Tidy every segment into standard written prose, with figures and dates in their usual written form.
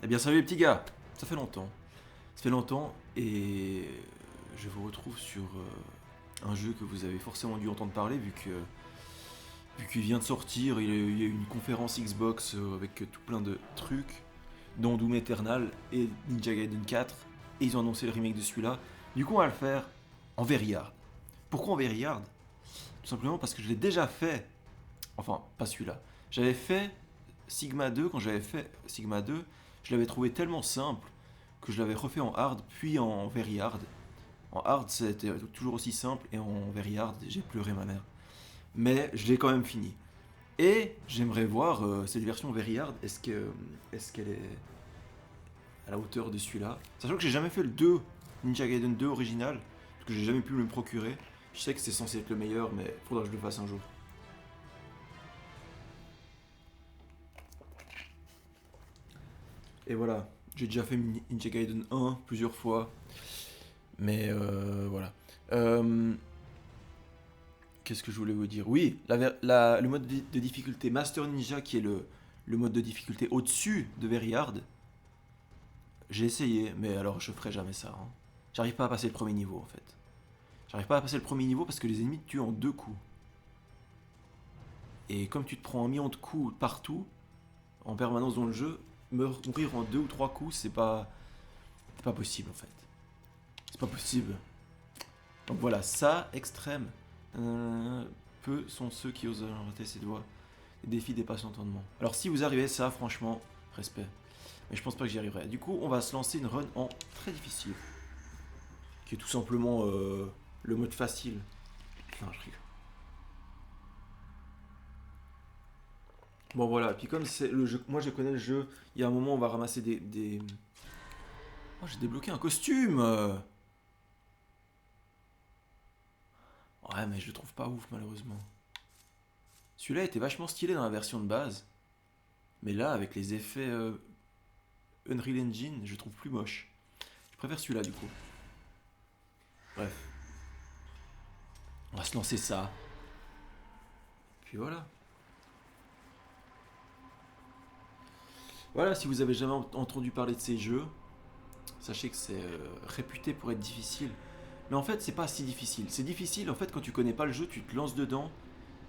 Eh bien salut les petits gars, ça fait longtemps. Ça fait longtemps et je vous retrouve sur un jeu que vous avez forcément dû entendre parler vu qu'il vient de sortir, il y a eu une conférence Xbox avec tout plein de trucs, dont Doom Eternal et Ninja Gaiden 4, et ils ont annoncé le remake de celui-là. Du coup on va le faire en Veryard. Pourquoi en Veryard? Tout simplement parce que je l'ai déjà fait, enfin pas celui-là. J'avais fait Sigma 2, quand j'avais fait Sigma 2, je l'avais trouvé tellement simple que je l'avais refait en hard, puis en very hard. En hard, c'était toujours aussi simple, et en very hard, j'ai pleuré ma mère. Mais je l'ai quand même fini. Et j'aimerais voir cette version very hard, est-ce qu'elle est à la hauteur de celui-là? Sachant que j'ai jamais fait le 2, Ninja Gaiden 2 original, parce que j'ai jamais pu me le procurer. Je sais que c'est censé être le meilleur, mais faudra que je le fasse un jour. Et voilà, j'ai déjà fait Ninja Gaiden 1 plusieurs fois, mais voilà. Euh, Qu'est-ce que je voulais vous dire? Oui, le mode de difficulté Master Ninja, qui est le mode de difficulté au-dessus de Very Hard, j'ai essayé, mais alors je ferai jamais ça, hein. J'arrive pas à passer le premier niveau en fait. J'arrive pas à passer le premier niveau parce que les ennemis te tuent en deux coups. Et comme tu te prends un million de coups partout, en permanence dans le jeu, mourir en deux ou trois coups, c'est pas possible en fait. C'est pas possible. Donc voilà, ça, extrême. Peu sont ceux qui osent arrêter ses doigts. Les défis dépassent l'entendement. Alors si vous arrivez à ça, franchement, respect. Mais je pense pas que j'y arriverai. Du coup, on va se lancer une run en très difficile. Qui est tout simplement le mode facile. Non, je rigole. Bon voilà, puis comme c'est le jeu, moi je connais le jeu, il y a un moment on va ramasser des... Oh, j'ai débloqué un costume. Ouais, mais je le trouve pas ouf malheureusement. Celui-là était vachement stylé dans la version de base. Mais là, avec les effets Unreal Engine, je le trouve plus moche. Je préfère celui-là du coup. Bref, on va se lancer ça. Puis voilà. Voilà, si vous avez jamais entendu parler de ces jeux, sachez que c'est réputé pour être difficile. Mais en fait, c'est pas si difficile. C'est difficile en fait quand tu connais pas le jeu, tu te lances dedans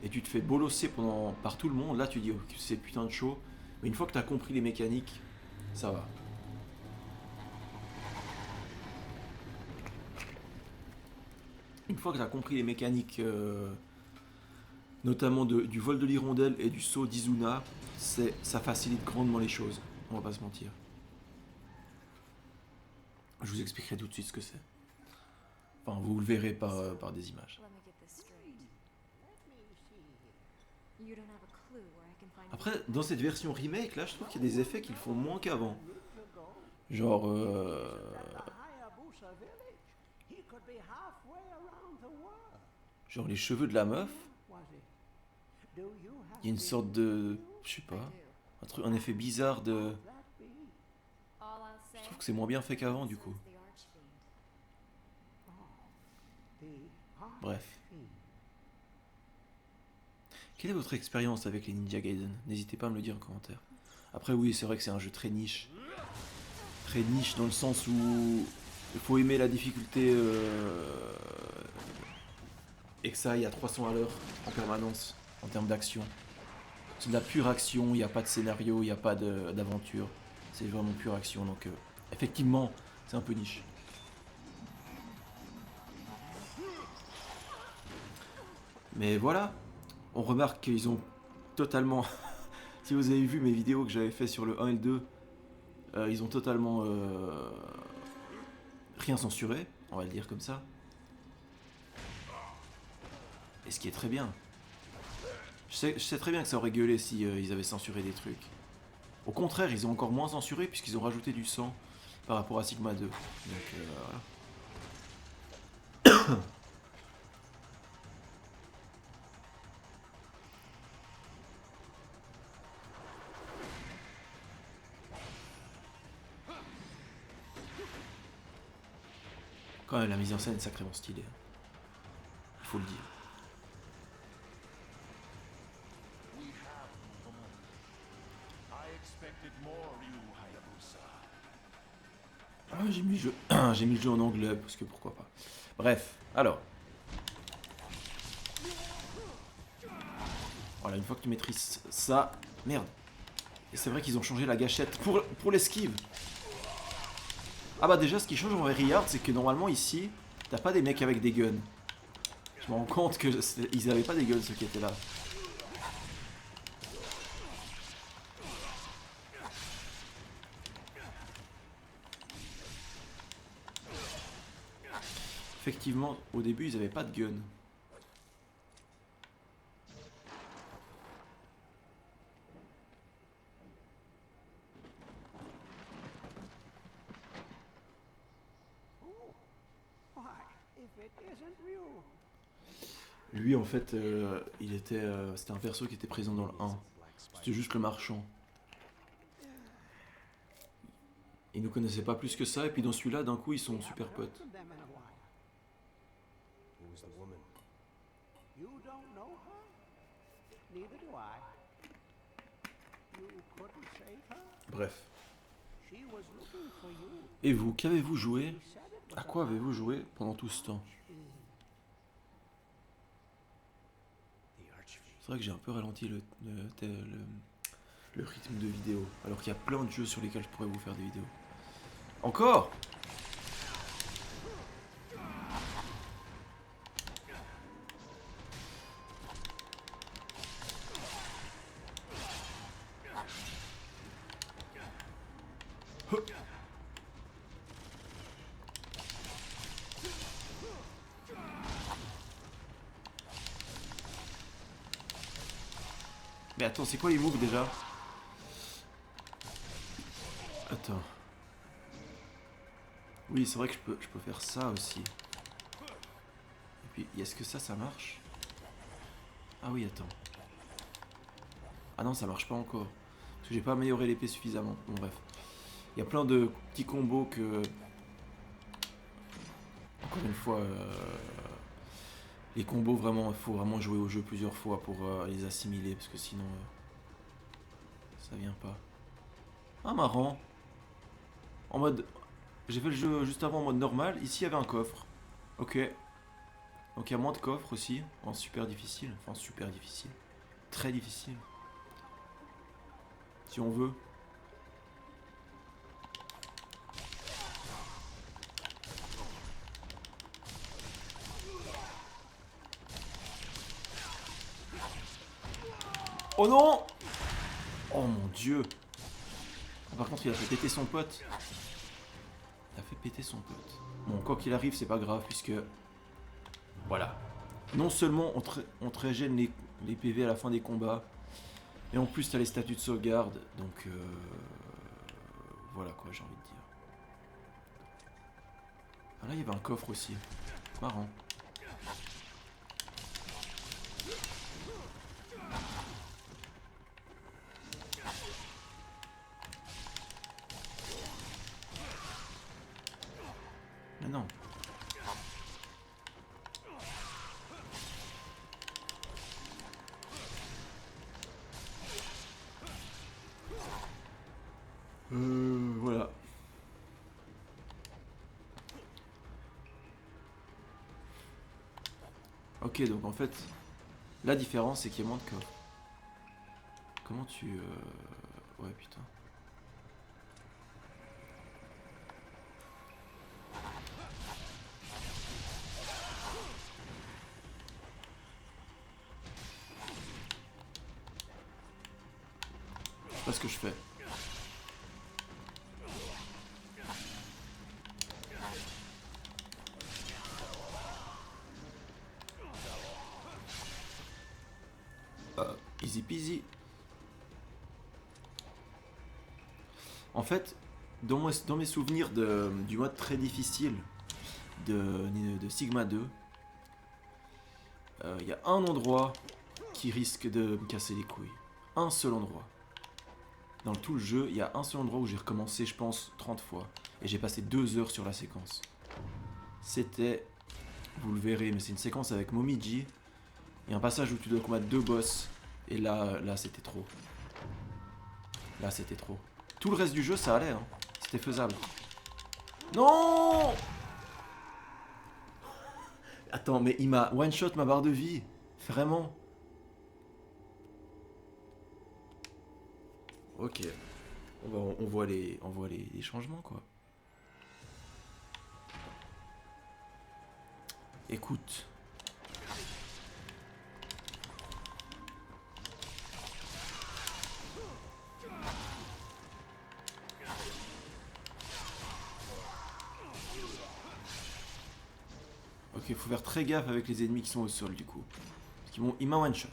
et tu te fais bolosser par tout le monde. Là, tu dis oh, c'est putain de chaud. Mais une fois que tu as compris les mécaniques, ça va. Une fois que tu as compris les mécaniques, notamment du vol de l'hirondelle et du saut d'Izuna, ça facilite grandement les choses. On va pas se mentir. Je vous expliquerai tout de suite ce que c'est. Enfin, vous le verrez par des images. Après, dans cette version remake, là, je trouve qu'il y a des effets qui le font moins qu'avant. Genre, genre les cheveux de la meuf, il y a une sorte de, je sais pas, un effet bizarre de. Je trouve que c'est moins bien fait qu'avant, du coup. Bref. Quelle est votre expérience avec les Ninja Gaiden? N'hésitez pas à me le dire en commentaire. Après, oui, c'est vrai que c'est un jeu très niche. Très niche dans le sens où il faut aimer la difficulté et que ça aille à 300 à l'heure en permanence en termes d'action. C'est de la pure action, il n'y a pas de scénario, il n'y a pas d'aventure. C'est vraiment pure action, donc effectivement, c'est un peu niche. Mais voilà, on remarque qu'ils ont totalement... Si vous avez vu mes vidéos que j'avais fait sur le 1 et le 2, ils ont totalement rien censuré, on va le dire comme ça. Et ce qui est très bien. Je sais très bien que ça aurait gueulé si ils avaient censuré des trucs. Au contraire, ils ont encore moins censuré puisqu'ils ont rajouté du sang par rapport à Sigma 2. Donc voilà. Quand même, la mise en scène est sacrément stylée. Il faut le dire. I expected more, Ryu Hayabusa. Ah, j'ai mis le jeu... j'ai mis le jeu en anglais, parce que pourquoi pas. Bref, alors. Voilà, une fois que tu maîtrises ça... Merde. Et c'est vrai qu'ils ont changé la gâchette pour l'esquive. Ah bah déjà, ce qui change en Rayard, c'est que normalement ici, t'as pas des mecs avec des guns. Je me rends compte que ils avaient pas des guns ceux qui étaient là. Effectivement, au début, ils avaient pas de gun. Lui, en fait, il était, c'était un perso qui était présent dans le 1. C'était juste le marchand. Ils nous connaissaient pas plus que ça, et puis dans celui-là, d'un coup, ils sont super potes. Bref. Et vous, qu'avez-vous joué? À quoi avez-vous joué pendant tout ce temps? C'est vrai que j'ai un peu ralenti le rythme de vidéo, alors qu'il y a plein de jeux sur lesquels je pourrais vous faire des vidéos. Encore? Mais attends, c'est quoi les moves déjà? Attends. Oui, c'est vrai que je peux faire ça aussi. Et puis, est-ce que ça marche? Ah oui, attends. Ah non, ça marche pas encore. Parce que j'ai pas amélioré l'épée suffisamment. Bon, bref. Il y a plein de petits combos que... Encore une fois, les combos, vraiment, il faut vraiment jouer au jeu plusieurs fois pour les assimiler. Parce que sinon, ça vient pas. Ah, marrant. En mode... J'ai fait le jeu juste avant en mode normal. Ici, il y avait un coffre. Ok. Donc il y a moins de coffres aussi. En super difficile. Enfin, super difficile. Très difficile. Si on veut. Oh non! Oh mon dieu! Par contre, il a fait péter son pote. Il a fait péter son pote. Bon, quoi qu'il arrive, c'est pas grave, puisque... Voilà. Non seulement on te régène les PV à la fin des combats, et en plus t'as les statuts de sauvegarde, donc... Voilà quoi, j'ai envie de dire. Ah là, il y avait un coffre aussi. Marrant. Mais non. Voilà. Ok, donc en fait, la différence c'est qu'il y a moins de coffres. Comment tu... Ouais, putain. Je sais pas ce que je fais. Easy peasy. En fait, dans mes souvenirs du mode très difficile de Sigma 2, il y a un endroit qui risque de me casser les couilles. Un seul endroit. Dans tout le jeu, il y a un seul endroit où j'ai recommencé, je pense, 30 fois. Et j'ai passé 2 heures sur la séquence. C'était, vous le verrez, mais c'est une séquence avec Momiji. Il y a un passage où tu dois combattre 2 boss. Et là c'était trop. Là, c'était trop. Tout le reste du jeu, ça allait. Hein. C'était faisable. Non! Attends, mais il m'a one-shot ma barre de vie. Vraiment. Ok. On voit les changements, quoi. Écoute. Ok, faut faire très gaffe avec les ennemis qui sont au sol, du coup. Parce qu'il m'a one-shot.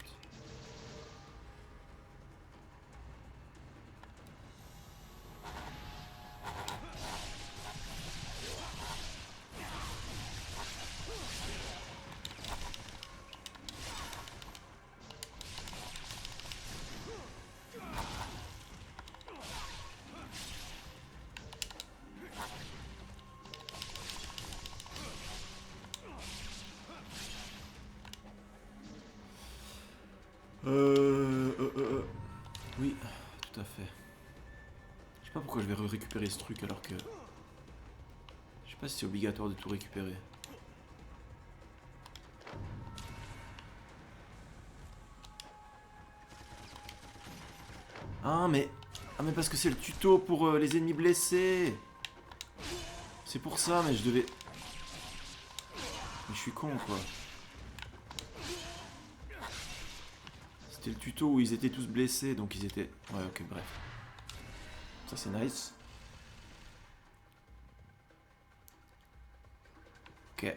Oui, tout à fait. Je sais pas pourquoi je vais récupérer ce truc alors que... Je sais pas si c'est obligatoire de tout récupérer. Ah mais... Ah mais parce que c'est le tuto pour les ennemis blessés. C'est pour ça, mais je devais... Mais je suis con quoi. C'était le tuto où ils étaient tous blessés, donc ils étaient... Ouais, ok, bref. Ça c'est nice. Ok.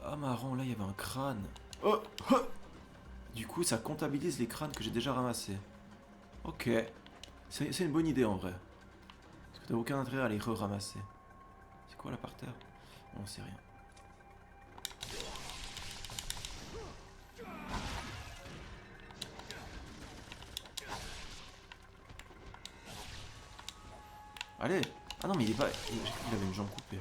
Ah marrant, là il y avait un crâne. Oh, oh. Du coup ça comptabilise les crânes que j'ai déjà ramassés. Ok. C'est une bonne idée en vrai. Parce que t'as aucun intérêt à les re-ramasser. C'est quoi là par terre? On sait rien. Allez. Ah non mais il est pas... J'ai cru qu'il avait une jambe coupée.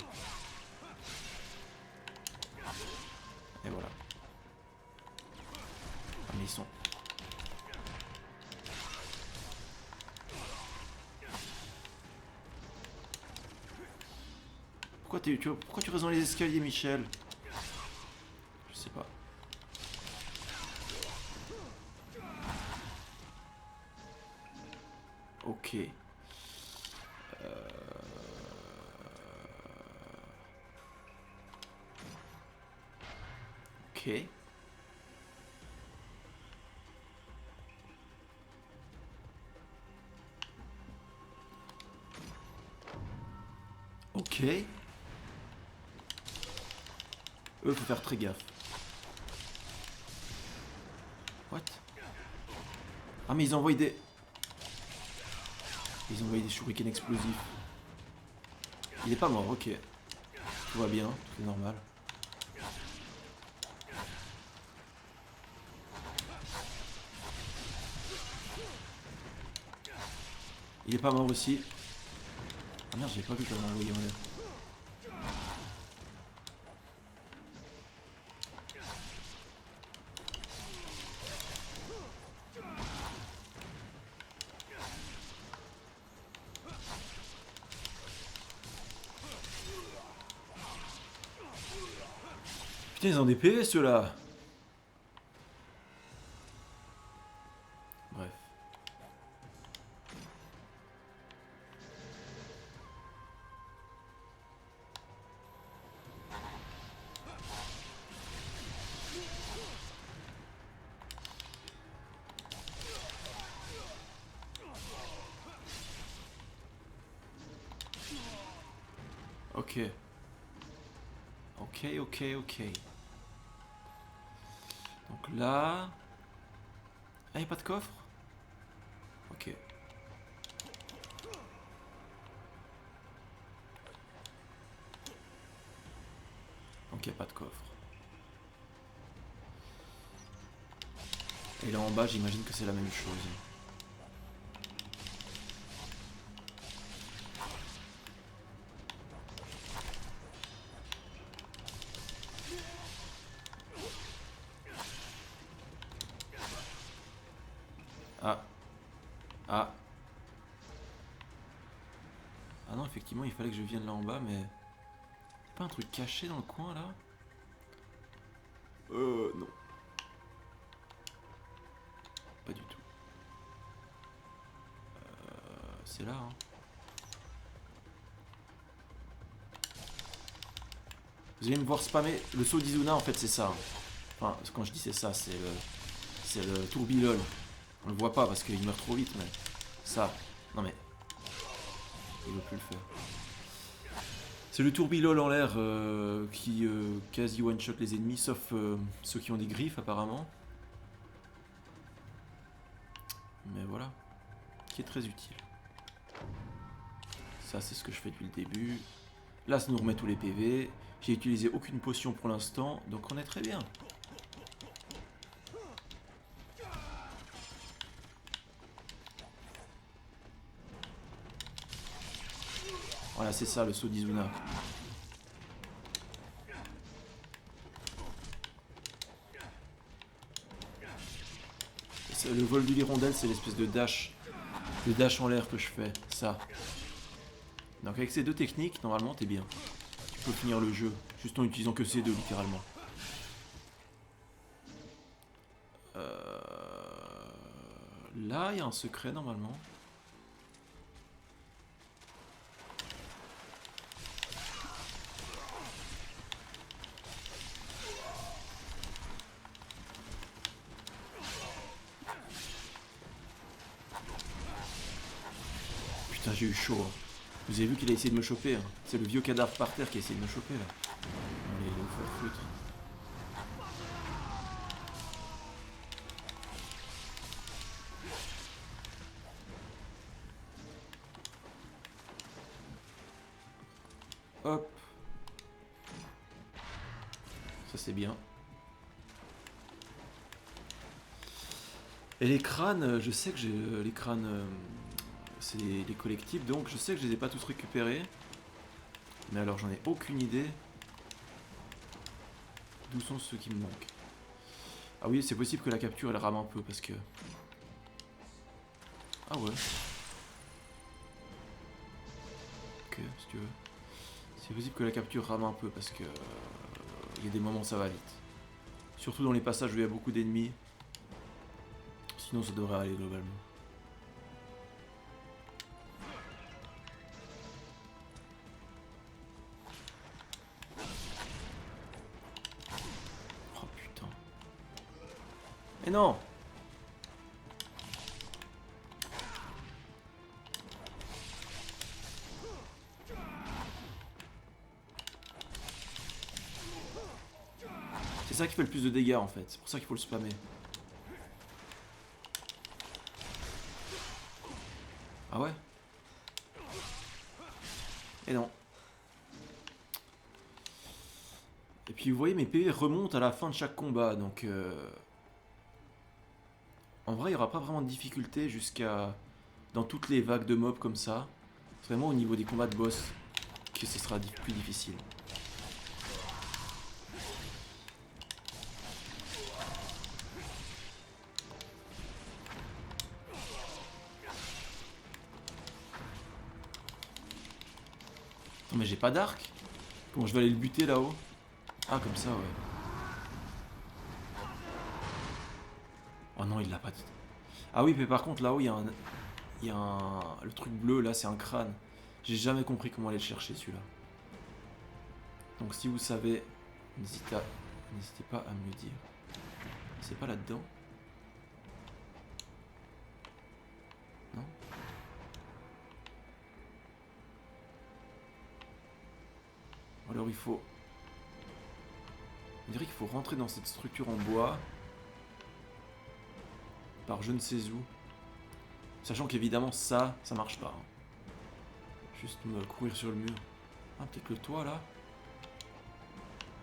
Et voilà. Ah mais ils sont... Pourquoi tu restes dans les escaliers, Michel? Je sais pas. Ok. Ok. Ok. Eux, faut faire très gaffe. What? Ah mais ils envoient des... Ils envoient des shurikens explosifs. Il est pas mort, ok. Tout va bien, tout est normal. Il est pas mort aussi. Ah merde, j'ai pas vu comment envoyer en l'air. Putain, ils ont des PV ceux-là. Bref. Ok. Ok. Donc là... Ah, y'a pas de coffre? Ok. Donc y'a pas de coffre. Et là en bas, j'imagine que c'est la même chose. Ah, Ah. Ah non, effectivement, il fallait que je vienne là en bas, mais... Pas un truc caché dans le coin, là? Non. Pas du tout. C'est là, hein. Vous allez me voir spammer. Le saut d'Izuna, en fait, c'est ça. Enfin, quand je dis c'est ça, c'est le tourbilol. On le voit pas parce qu'il meurt trop vite, mais... Ça. Non mais... Il veut plus le faire. C'est le tourbilol en l'air qui quasi one-shot les ennemis, sauf ceux qui ont des griffes, apparemment. Mais voilà. Qui est très utile. Ça, c'est ce que je fais depuis le début. Là, ça nous remet tous les PV. J'ai utilisé aucune potion pour l'instant, donc on est très bien. Voilà, c'est ça le saut d'Izuna. Le vol de l'hirondelle, c'est l'espèce de dash. Le dash en l'air que je fais, ça. Donc avec ces deux techniques, normalement, t'es bien. Tu peux finir le jeu, juste en utilisant que ces deux, littéralement. Là, il y a un secret, normalement. Putain, j'ai eu chaud. Hein. Vous avez vu qu'il a essayé de me choper. Hein. C'est le vieux cadavre par terre qui a essayé de me choper, là. Allez, il va vous faire foutre. Hop. Ça, c'est bien. Et les crânes, je sais que j'ai les crânes, c'est les collectibles, donc je sais que je les ai pas tous récupérés. Mais alors j'en ai aucune idée d'où sont ceux qui me manquent. Ah oui, c'est possible que la capture elle rame un peu parce que... Ah ouais. Ok, si tu veux. C'est possible que la capture rame un peu parce que... Il y a des moments où ça va vite. Surtout dans les passages où il y a beaucoup d'ennemis. Sinon ça devrait aller globalement. Oh putain. Mais non! C'est ça qui fait le plus de dégâts en fait, c'est pour ça qu'il faut le spammer. Ah ouais? Et non. Et puis vous voyez mes PV remontent à la fin de chaque combat, donc... En vrai il n'y aura pas vraiment de difficulté jusqu'à... Dans toutes les vagues de mobs comme ça. C'est vraiment au niveau des combats de boss que ce sera plus difficile. Non mais j'ai pas d'arc. Comment je vais aller le buter là-haut? Ah comme ça ouais. Oh non il l'a pas dit. Ah oui mais par contre là-haut il y a un... Il y a un... Le truc bleu là c'est un crâne. J'ai jamais compris comment aller le chercher celui-là. Donc si vous savez, n'hésitez pas à me le dire. C'est pas là-dedans? Non? Alors il faut... On dirait qu'il faut rentrer dans cette structure en bois. Par je ne sais où. Sachant qu'évidemment ça marche pas. Hein. Juste me courir sur le mur. Ah peut-être le toit là?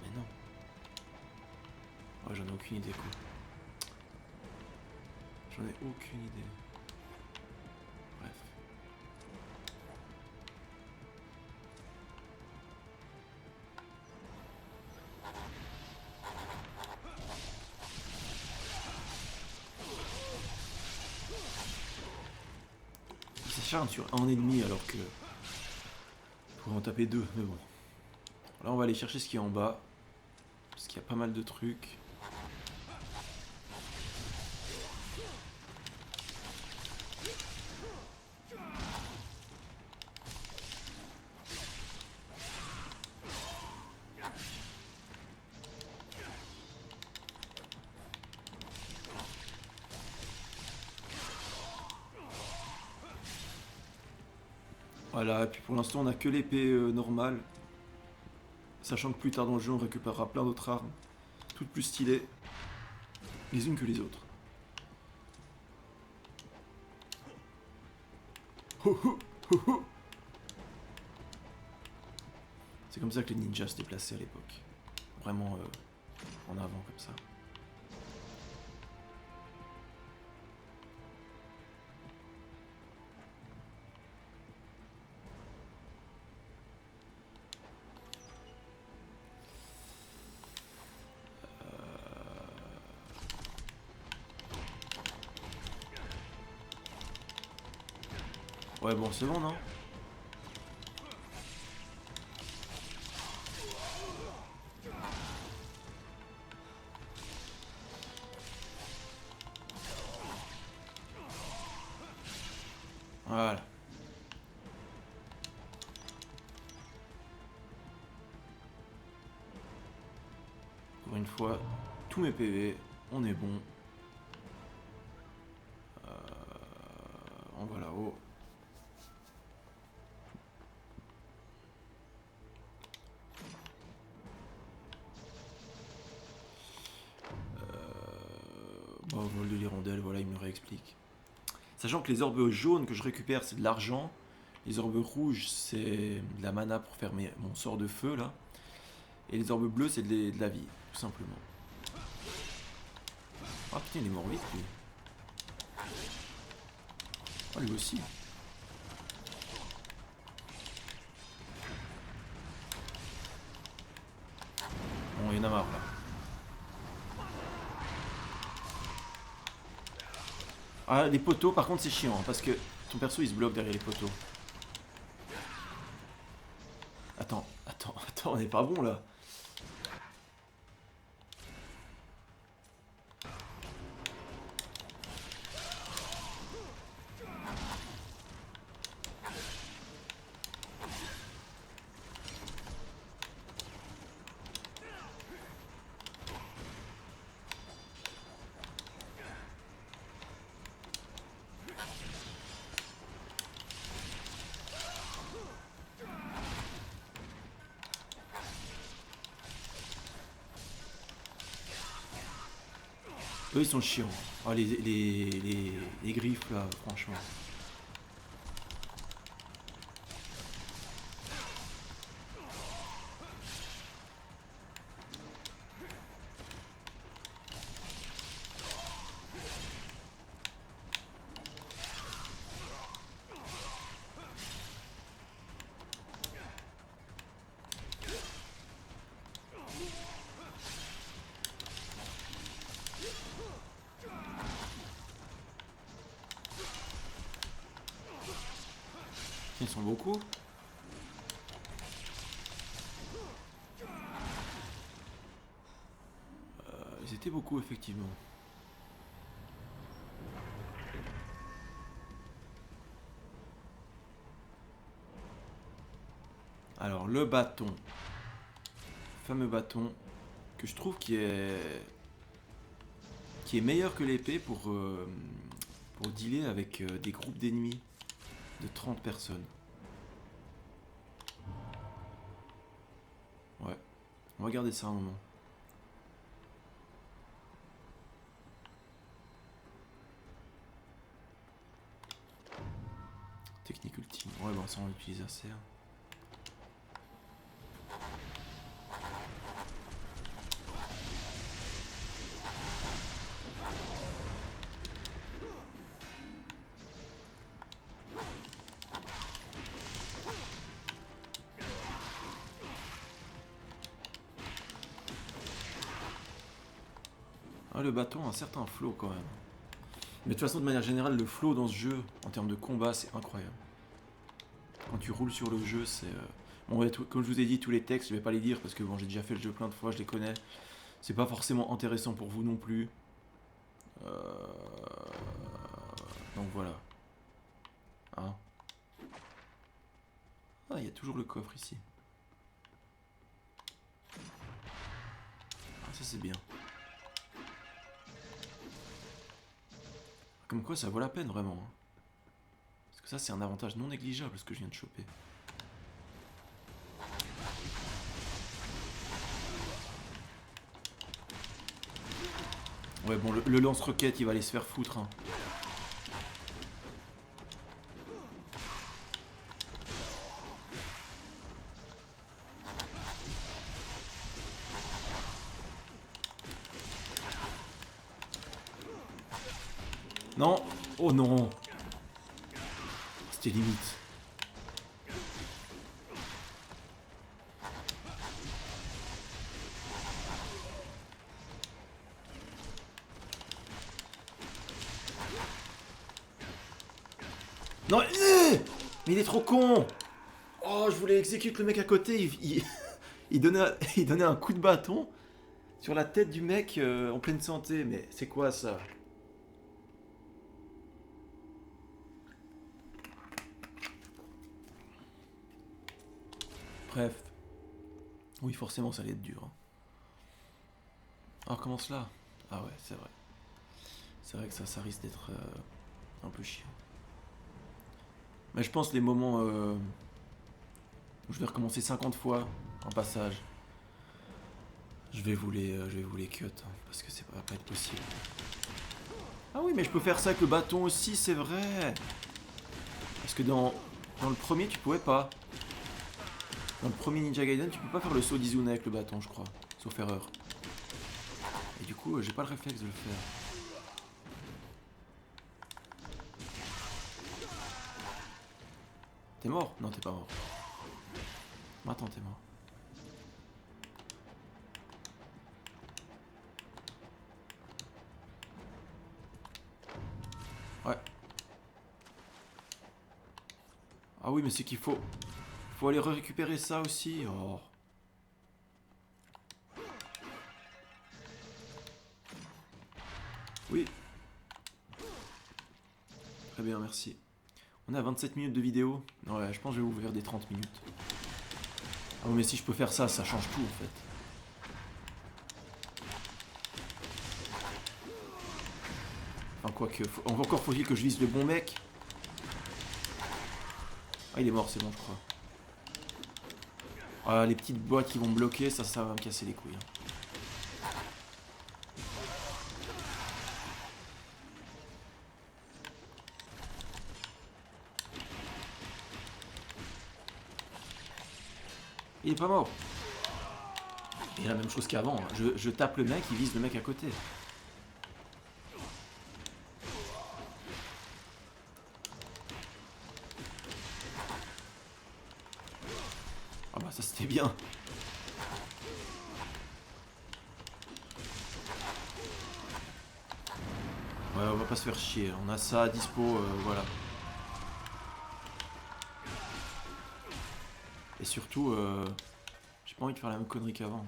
Mais non. Ouais j'en ai aucune idée quoi. J'en ai aucune idée. Bref. s'acharne sur un ennemi alors que... Pour en taper deux, mais bon. Là on va aller chercher ce qui est en bas. Parce qu'il y a pas mal de trucs. Voilà, et puis pour l'instant on a que l'épée normale. Sachant que plus tard dans le jeu on récupérera plein d'autres armes. Toutes plus stylées. Les unes que les autres. Ho, ho, ho, ho. C'est comme ça que les ninjas se déplaçaient à l'époque. Vraiment en avant comme ça. Ouais bon c'est bon non? Voilà. Encore une fois, tous mes PV, on est bon. On va là-haut. Vol de l'hirondelle, voilà, il me réexplique. Sachant que les orbes jaunes que je récupère, c'est de l'argent. Les orbes rouges, c'est de la mana pour faire mon sort de feu, là. Et les orbes bleus, c'est de la vie, tout simplement. Ah putain, il est mort vite, lui. Ah, lui aussi. Bon, il y en a marre, là. Ah, les poteaux, par contre, c'est chiant, hein, parce que ton perso, il se bloque derrière les poteaux. Attends, on est pas bon, là. Eux, ils sont chiants. Ah, les griffes, là, franchement. Ils sont beaucoup. Ils étaient beaucoup, effectivement. Alors, le bâton. Le fameux bâton que je trouve qui est meilleur que l'épée pour dealer avec des groupes d'ennemis de 30 personnes. Ouais, on va garder ça un moment. Technique ultime. Ouais, bon, ça on l'utilise assez. Hein. Ah, le bâton a un certain flow quand même. Mais de toute façon, de manière générale, le flow dans ce jeu, en termes de combat, c'est incroyable. Quand tu roules sur le jeu, c'est... Bon, ouais, comme je vous ai dit, tous les textes, je vais pas les dire parce que bon, j'ai déjà fait le jeu plein de fois, je les connais. C'est pas forcément intéressant pour vous non plus. Euh, Donc voilà. Hein. Ah, il y a toujours le coffre ici. Ah, ça c'est bien. Comme quoi ça vaut la peine vraiment. Hein. Parce que ça c'est un avantage non négligeable ce que je viens de choper. Ouais bon, le lance-roquette il va aller se faire foutre. Hein. Non. Oh non. C'était limite. Non, mais il est trop con. Oh, je voulais exécuter le mec à côté. Il donnait un coup de bâton sur la tête du mec en pleine santé. Mais c'est quoi ça? Bref. Oui, forcément, ça allait être dur. Hein. Alors, comment cela? Ah ouais, c'est vrai. C'est vrai que ça risque d'être un peu chiant. Mais je pense les moments où je vais recommencer 50 fois un passage, je vais vous les cut, hein, parce que ça va pas être possible. Ah oui, mais je peux faire ça avec le bâton aussi, c'est vrai. Parce que dans le premier, tu pouvais pas. Dans le premier Ninja Gaiden, tu peux pas faire le saut d'Izuna avec le bâton, je crois. Sauf erreur. Et du coup, j'ai pas le réflexe de le faire. T'es mort? Non, t'es pas mort. Attends, t'es mort. Ouais. Ah oui, mais c'est qu'il faut... Faut aller récupérer ça aussi. Oh. Oui. Très bien, merci. On est à 27 minutes de vidéo. Ouais, je pense que je vais ouvrir des 30 minutes. Ah mais si je peux faire ça, ça change tout en fait. Enfin quoique, encore faut-il que je vise le bon mec. Ah il est mort, c'est bon je crois. Ah les petites boîtes qui vont me bloquer, ça va me casser les couilles. Hein. Il est pas mort. Et la même chose qu'avant, hein. Je tape le mec, il vise le mec à côté. Ah bah ça c'était bien. Ouais, on va pas se faire chier, on a ça à dispo, voilà. Et surtout, j'ai pas envie de faire la même connerie qu'avant.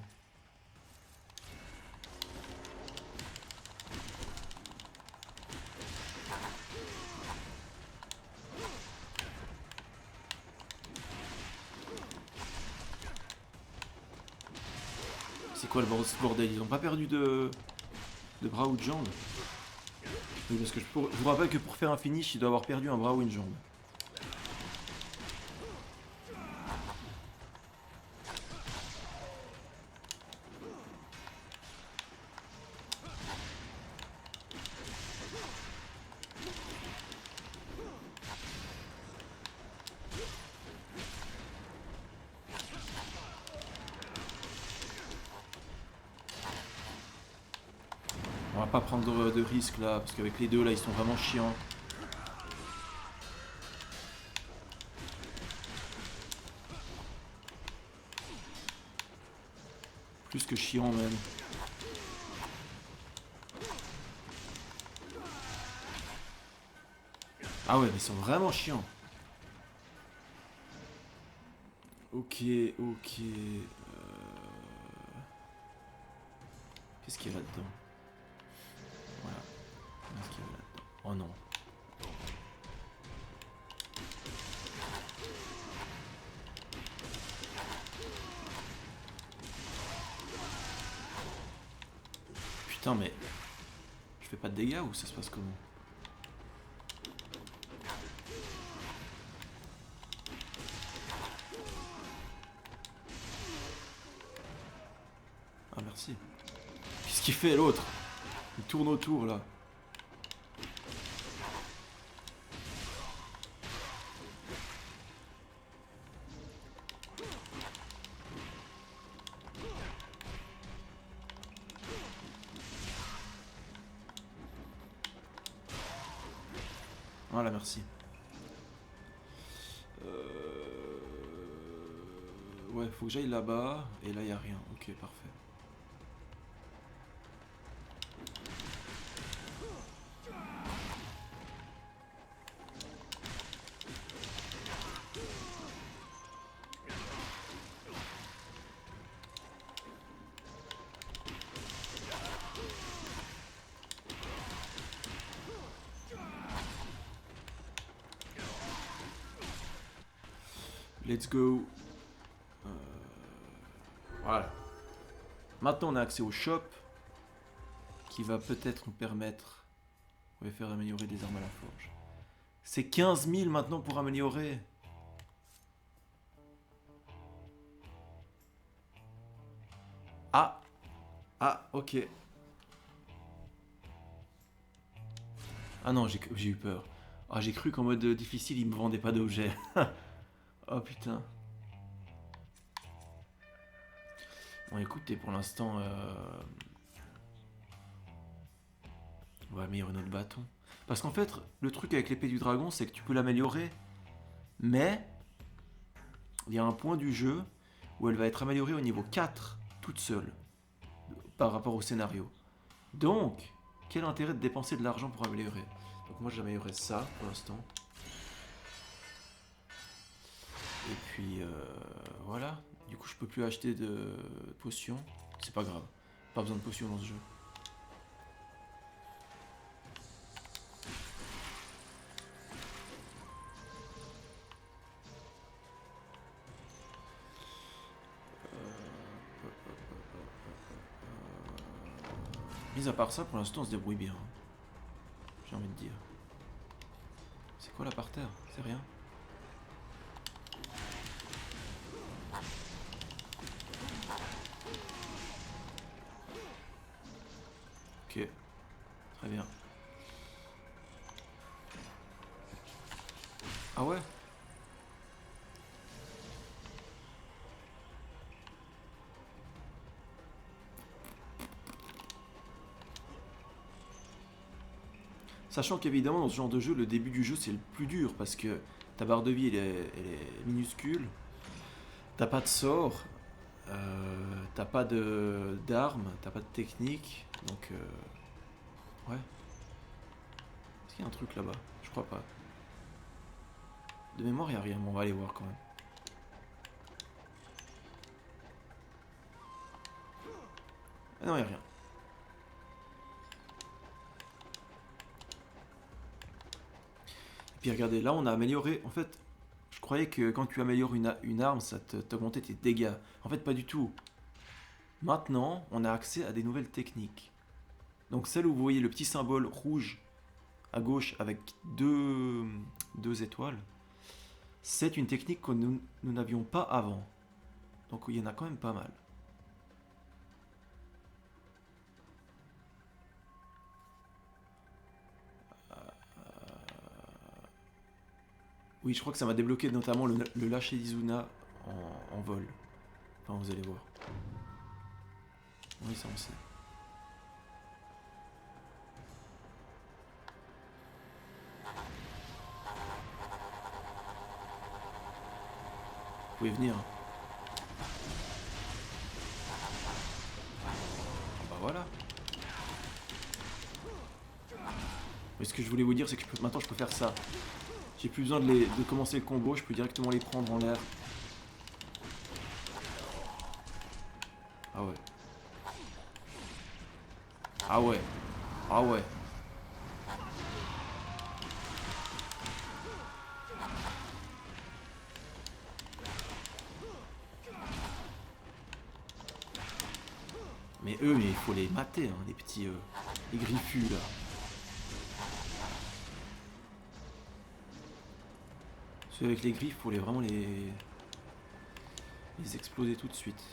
C'est quoi ce bordel? Ils ont pas perdu de bras ou de jambes? Oui, parce que je vous rappelle que pour faire un finish, il doit avoir perdu un bras ou une jambe. On va pas prendre de risques là, parce qu'avec les deux là, ils sont vraiment chiants. Plus que chiant même. Ah ouais, mais ils sont vraiment chiants. Ok, ok. Qu'est-ce qu'il y a là-dedans? Voilà. Qu'est-ce qu'il y a là-dedans? Oh non. Putain, mais... Je fais pas de dégâts ou ça se passe comment? Ah merci. Qu'est-ce qu'il fait l'autre? Il tourne autour là. Voilà, merci. Ouais, faut que j'aille là-bas. Et là, y a rien. Ok, parfait. Let's go. Voilà. Maintenant, on a accès au shop qui va peut-être nous permettre de faire améliorer des armes à la forge. C'est 15 000 maintenant pour améliorer. Ah. Ah, ok. Ah non, j'ai eu peur. Ah, j'ai cru qu'en mode difficile, il me vendait pas d'objets. Oh putain. Bon, écoutez, pour l'instant, on va améliorer notre bâton. Parce qu'en fait, le truc avec l'épée du dragon, c'est que tu peux l'améliorer, mais il y a un point du jeu où elle va être améliorée au niveau 4, toute seule, par rapport au scénario. Donc, quel intérêt de dépenser de l'argent pour améliorer? Donc moi, j'améliorerai ça pour l'instant. Et puis, voilà. Du coup, je peux plus acheter de potions. C'est pas grave. Pas besoin de potions dans ce jeu. Mis à part ça, pour l'instant, on se débrouille bien. J'ai envie de dire. C'est quoi là par terre? C'est rien. Ok. Très bien. Ah ouais? Sachant qu'évidemment, dans ce genre de jeu, le début du jeu, c'est le plus dur parce que ta barre de vie, elle est minuscule. T'as pas de sort. T'as pas d'armes. T'as pas de technique. Donc, ouais. Est-ce qu'il y a un truc là-bas? Je crois pas. De mémoire, il n'y a rien. Bon, on va aller voir quand même. Ah non, il n'y a rien. Et puis regardez, là, on a amélioré. En fait, je croyais que quand tu améliores une arme, ça t'augmentait tes dégâts. En fait, pas du tout. Maintenant, on a accès à des nouvelles techniques. Donc celle où vous voyez le petit symbole rouge à gauche avec deux étoiles, c'est une technique que nous n'avions pas avant. Donc il y en a quand même pas mal. Oui, je crois que ça m'a débloqué notamment le lâcher d'Izuna en vol. Enfin, vous allez voir. Oui, ça on sait. Vous pouvez venir. Bah voilà. Mais ce que je voulais vous dire, c'est que maintenant je peux faire ça. J'ai plus besoin de commencer le combo, je peux directement les prendre en l'air. Ah ouais. Ah ouais. Ah ouais. Mais eux, mais il faut les mater, hein, les petits... les griffus, là. Ceux avec les griffes, faut vraiment les exploser tout de suite.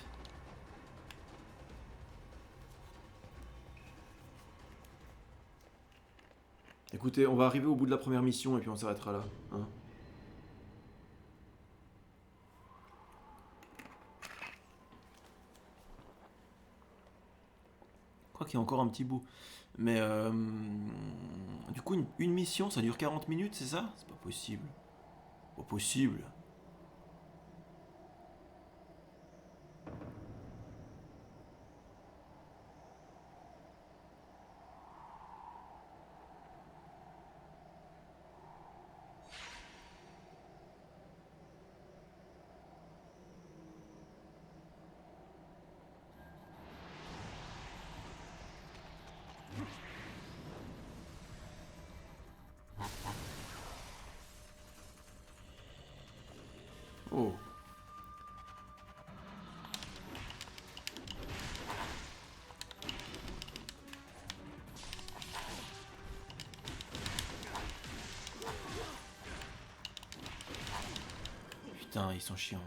Écoutez, on va arriver au bout de la première mission et puis on s'arrêtera là. Hein. Je crois qu'il y a encore un petit bout. Mais du coup, une mission, ça dure 40 minutes, c'est ça? C'est pas possible. Pas possible. Oh. Putain, ils sont chiants.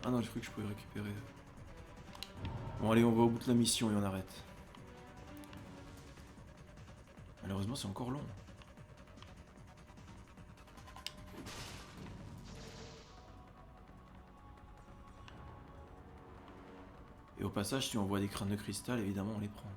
Ah non, j'ai cru que je pouvais récupérer. Bon, allez, on va au bout de la mission et on arrête. Malheureusement, c'est encore long. Et au passage, si on voit des crânes de cristal, évidemment, on les prend.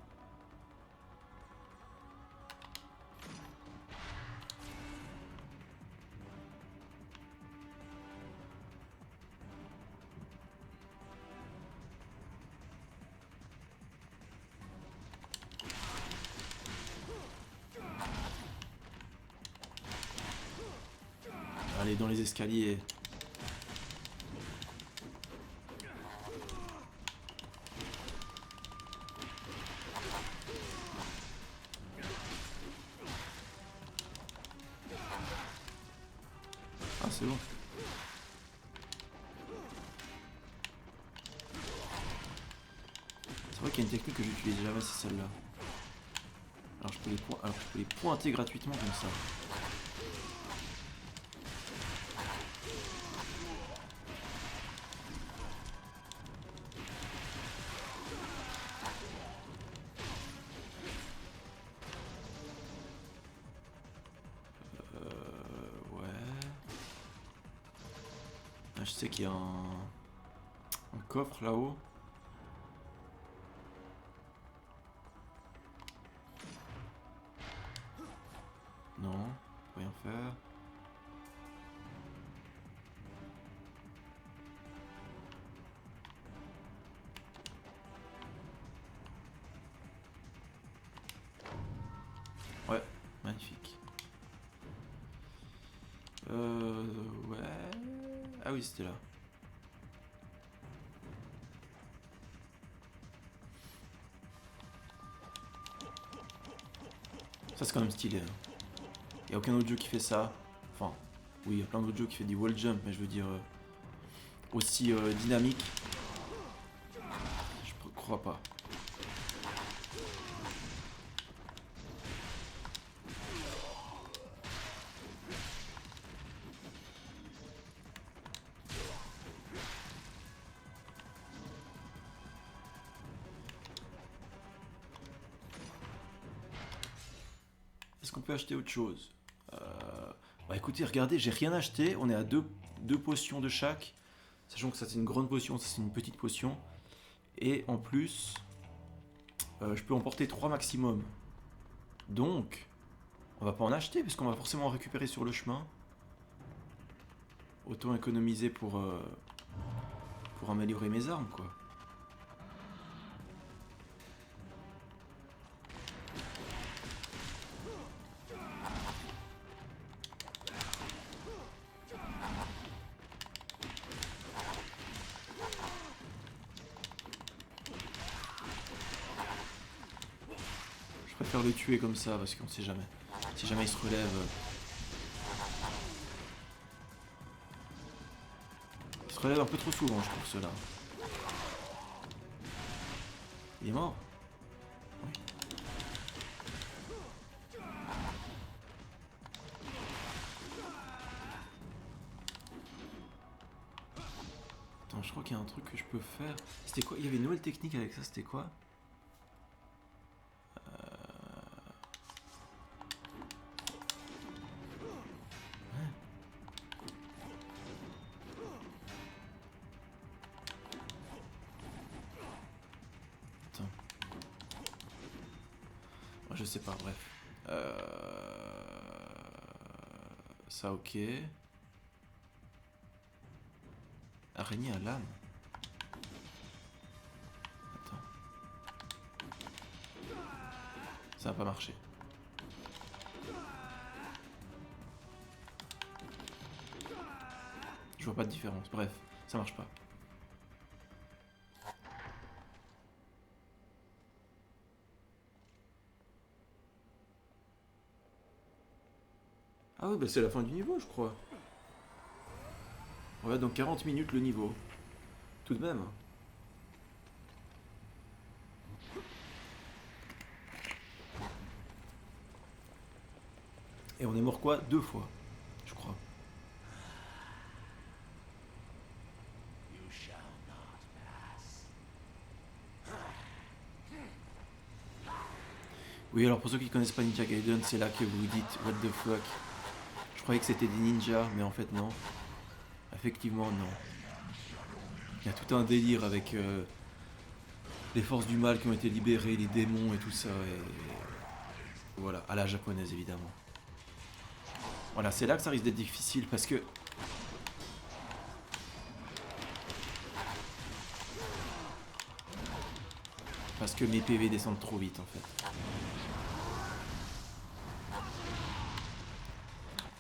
Allez, dans les escaliers. Ah, c'est bon. C'est vrai qu'il y a une technique que j'utilise jamais, c'est celle-là. Alors je peux les pointer gratuitement comme ça. Ouais. Ah, je sais qu'il y a un coffre là-haut. Non, on peut rien faire. Ouais, magnifique. Ouais. Ah oui, c'était là. Ça, c'est quand même stylé. Hein. Il n'y a aucun autre jeu qui fait ça. Enfin, oui, il y a plein d'autres jeux qui font des wall jump, mais je veux dire aussi dynamique. Je crois pas. Est-ce qu'on peut acheter autre chose? Bah écoutez, regardez, j'ai rien acheté. On est à deux potions de chaque. Sachant que ça c'est une grande potion, ça c'est une petite potion. Et en plus, je peux en porter 3 maximum. Donc, on va pas en acheter, parce qu'on va forcément en récupérer sur le chemin. autant économiser pour améliorer mes armes, quoi. Je préfère le tuer comme ça parce qu'on sait jamais. Si jamais il se relève... Il se relève un peu trop souvent, je trouve, cela. Il est mort? Oui. Attends, je crois qu'il y a un truc que je peux faire. C'était quoi? Il y avait une nouvelle technique avec ça, c'était quoi? Attends. Je sais pas, bref. Ça, ok. Araignée à lame. Attends. Ça va pas marcher. Je vois pas de différence. Bref, ça marche pas. Ah oui, bah c'est la fin du niveau, je crois. Ouais, donc 40 minutes le niveau. Tout de même. Et on est mort quoi? 2 fois, je crois. Oui, alors pour ceux qui connaissent pas Ninja Gaiden, c'est là que vous vous dites what the fuck. Je croyais que c'était des ninjas, mais en fait non. Effectivement non. Il y a tout un délire avec les forces du mal qui ont été libérées, les démons et tout ça. Et voilà, à la japonaise évidemment. Voilà, c'est là que ça risque d'être difficile parce que... Parce que mes PV descendent trop vite en fait.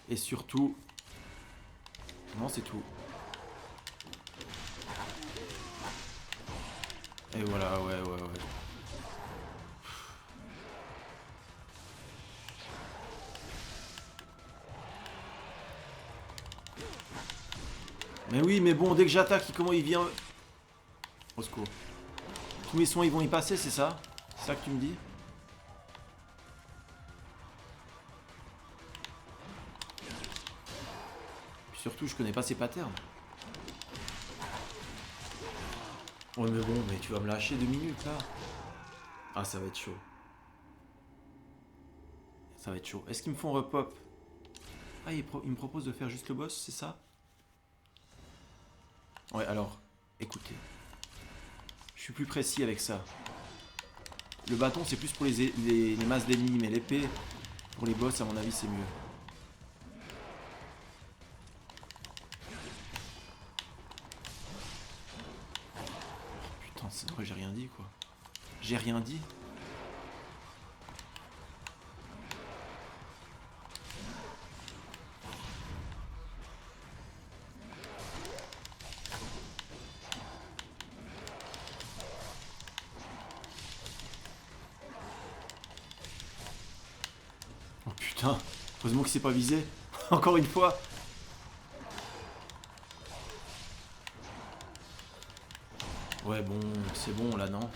Et surtout... Non, c'est tout. Et voilà, ouais. Mais oui, mais bon, dès que j'attaque, comment il vient... Au secours. Tous mes soins, ils vont y passer, c'est ça? C'est ça que tu me dis? Puis surtout, je connais pas ces patterns. Ouais, mais bon, mais tu vas me lâcher 2 minutes, là. Ah, ça va être chaud. Ça va être chaud. Est-ce qu'ils me font repop? Ah, il me propose de faire juste le boss, c'est ça? Ouais, alors, écoutez. Je suis plus précis avec ça. Le bâton, c'est plus pour les masses d'ennemis, mais l'épée, pour les boss, à mon avis, c'est mieux. Oh, putain, c'est vrai, j'ai rien dit, quoi. J'ai rien dit. Oh putain, heureusement que c'est pas visé. Encore une fois. Ouais, bon, c'est bon, là, non?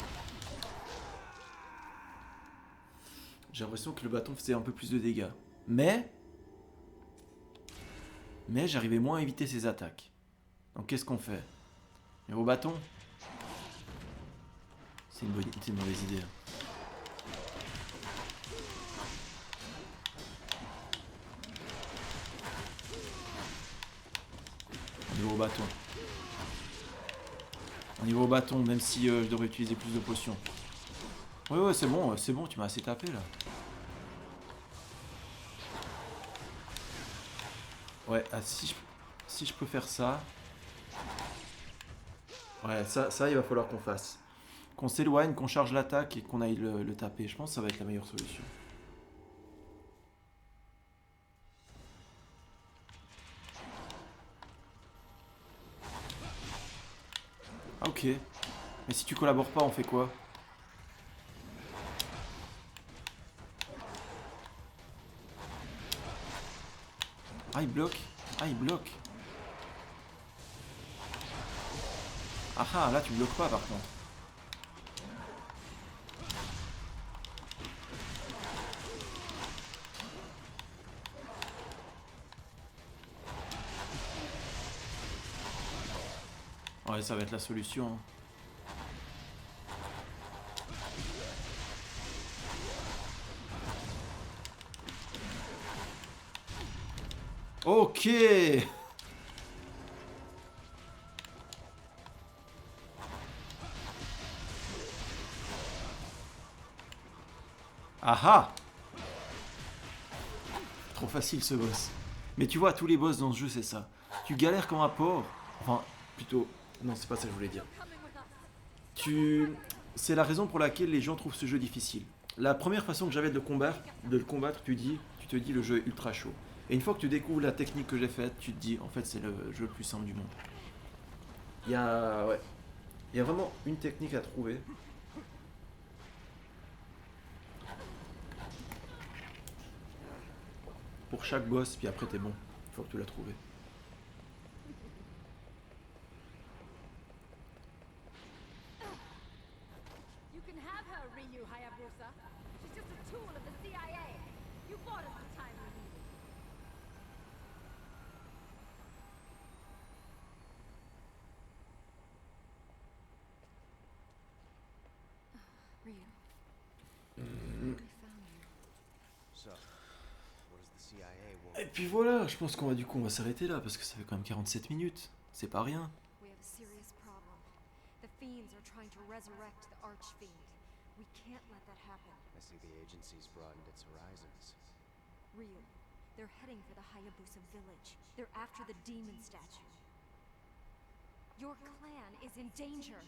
J'ai l'impression que le bâton faisait un peu plus de dégâts. Mais j'arrivais moins à éviter ses attaques. Donc qu'est-ce qu'on fait? Au bâton? C'est une mauvaise idée. On y va au bâton. On y va au bâton, même si je devrais utiliser plus de potions. Ouais, c'est bon, tu m'as assez tapé là. Ouais, ah, si je peux faire ça... Ouais, ça il va falloir qu'on fasse. Qu'on s'éloigne, qu'on charge l'attaque et qu'on aille le taper. Je pense que ça va être la meilleure solution. Ah ok. Mais si tu collabores pas, on fait quoi? Ah, il bloque. Ah, il bloque. Ah ah, là tu bloques pas par contre. Ouais, ça va être la solution, hein. Ok. Ah ah. Trop facile ce boss. Mais tu vois, tous les boss dans ce jeu, c'est ça. Tu galères comme un porc. Enfin, plutôt... Non, c'est pas ça que je voulais dire. Tu... C'est la raison pour laquelle les gens trouvent ce jeu difficile. La première façon que j'avais de le combattre, tu te dis le jeu est ultra chaud. Et une fois que tu découvres la technique que j'ai faite, tu te dis en fait c'est le jeu le plus simple du monde. Ouais, il y a vraiment une technique à trouver. Pour chaque boss, puis après t'es bon. Une fois que tu l'as trouvé. You can have her, Ryu Hayabusa. She's just a tool of the CIA. You bought us the time we needed. Ryu, we found you. So, what does the CIA want? Et puis voilà, je pense qu'on va on va s'arrêter là parce que ça fait quand même 47 minutes. C'est pas rien. We have a serious problem. The fiends are trying to resurrect the Archfiend. We can't let that happen. I see the agency's broadened its horizons. Ryu, they're heading for the Hayabusa village. They're after the demon statue. Your clan is in danger.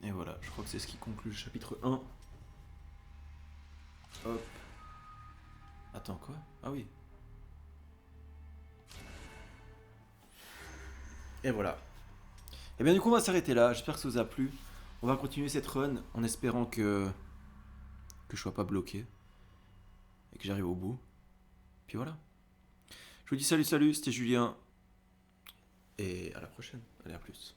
Et voilà, je crois que c'est ce qui conclut le chapitre 1. Hop. Attends, quoi? Ah oui. Et voilà. Et bien du coup on va s'arrêter là, j'espère que ça vous a plu. On va continuer cette run en espérant que je sois pas bloqué. Et que j'arrive au bout. Puis voilà. Je vous dis salut, c'était Julien. Et à la prochaine. Allez, à plus.